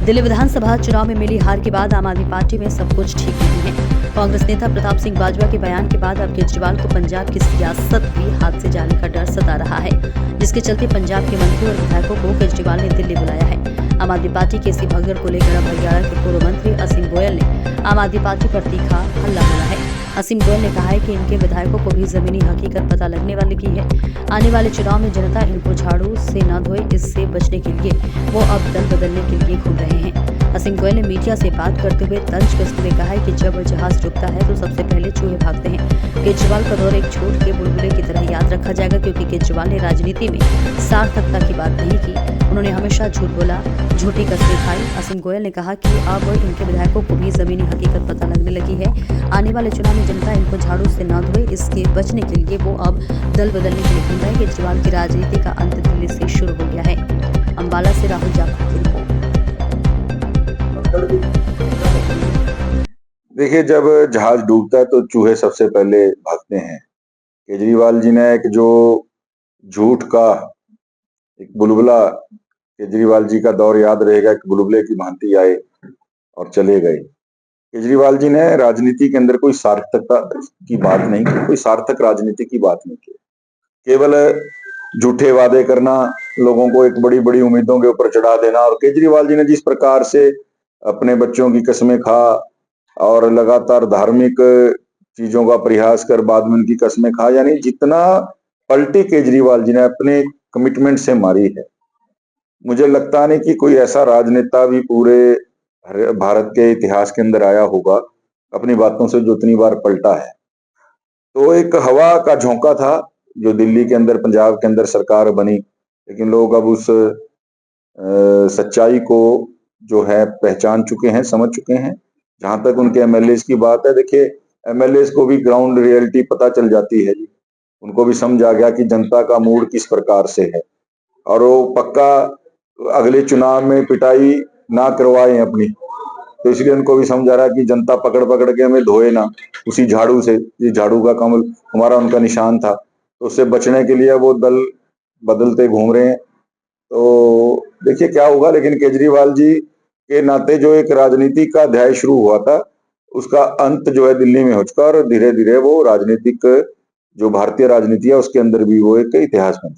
दिल्ली विधानसभा चुनाव में मिली हार के बाद आम आदमी पार्टी में सब कुछ ठीक नहीं है। कांग्रेस नेता प्रताप सिंह बाजवा के बयान के बाद अब केजरीवाल को पंजाब की सियासत भी हाथ से जाने का डर सता रहा है, जिसके चलते पंजाब के मंत्री और विधायकों को केजरीवाल ने दिल्ली बुलाया है। आम आदमी पार्टी के इसी भगदड़ को लेकर अब हरियाणा के पूर्व मंत्री असीम गोयल ने आम आदमी पार्टी पर तीखा हमला बोला है। असीम गोयल ने कहा है कि इनके विधायकों को भी जमीनी हकीकत पता लगने वाली की है। आने वाले चुनाव में जनता इनको झाड़ू से न धोए, इससे बचने के लिए वो अब दल बदलने के लिए घूम रहे हैं। असीम गोयल ने मीडिया से बात करते हुए तंज कसते हुए कहा है कि जब जहाज डूबता है तो सबसे पहले चूहे भागते हैं। केजरीवाल का दौर एक झूठ के बुलबुले की तरह याद रखा जाएगा, क्योंकि केजरीवाल ने राजनीति में सार्थकता की बात नहीं की। उन्होंने हमेशा झूठ बोला, झूठी कस्में खाई। असीम गोयल ने कहा कि अब इनके विधायकों को भी जमीनी हकीकत पता लगने लगी है। आने वाले चुनाव में जनता इनको झाड़ू से न धोए, इसके बचने के लिए वो अब दल बदलने के लिए घूम रहे हैं। केजरीवाल की राजनीति का अंत दिल्ली से शुरू हो गया है। अंबाला से राहुल जाखड़ की रिपोर्ट। देखिए, जब जहाज डूबता है तो चूहे सबसे पहले भागते हैं। केजरीवाल जी ने एक जो झूठ का एक बुलबुला, केजरीवाल जी का दौर याद रहेगा, एक बुलबुले की भांति आए और चले गए। केजरीवाल जी ने राजनीति के अंदर कोई सार्थकता की बात नहीं की, कोई सार्थक राजनीति की बात नहीं की। केवल झूठे वादे करना, लोगों को एक बड़ी बड़ी उम्मीदों के ऊपर चढ़ा देना। और केजरीवाल जी ने जिस प्रकार से अपने बच्चों की कसमें खा और लगातार धार्मिक चीजों का प्रयास कर बाद में उनकी कसमें खा, यानी जितना पलटी केजरीवाल जी ने अपने कमिटमेंट से मारी है, मुझे लगता नहीं कि कोई ऐसा राजनेता भी पूरे भारत के इतिहास के अंदर आया होगा अपनी बातों से जो इतनी बार पलटा है। तो एक हवा का झोंका था जो दिल्ली के अंदर, पंजाब के अंदर सरकार बनी, लेकिन लोग अब उस सच्चाई को जो है पहचान चुके हैं, समझ चुके हैं। जहां तक उनके एमएलए की बात है, देखिए एमएलए को भी ग्राउंड रियलिटी पता चल जाती है जी। उनको भी समझ आ गया कि जनता का मूड किस प्रकार से है, और वो पक्का अगले चुनाव में पिटाई ना करवाएं अपनी। तो इसलिए उनको भी समझ आ रहा है कि जनता पकड़ पकड़ के हमें धोए ना, उसी झाड़ू से, ये झाड़ू का कमल हमारा उनका निशान था, तो उससे बचने के लिए वो दल बदलते घूम रहे हैं। तो देखिए क्या होगा, लेकिन केजरीवाल जी के नाते जो एक राजनीति का अध्याय शुरू हुआ था, उसका अंत जो है दिल्ली में हो चुका, और धीरे धीरे वो राजनीतिक जो भारतीय राजनीति है उसके अंदर भी वो एक इतिहास बन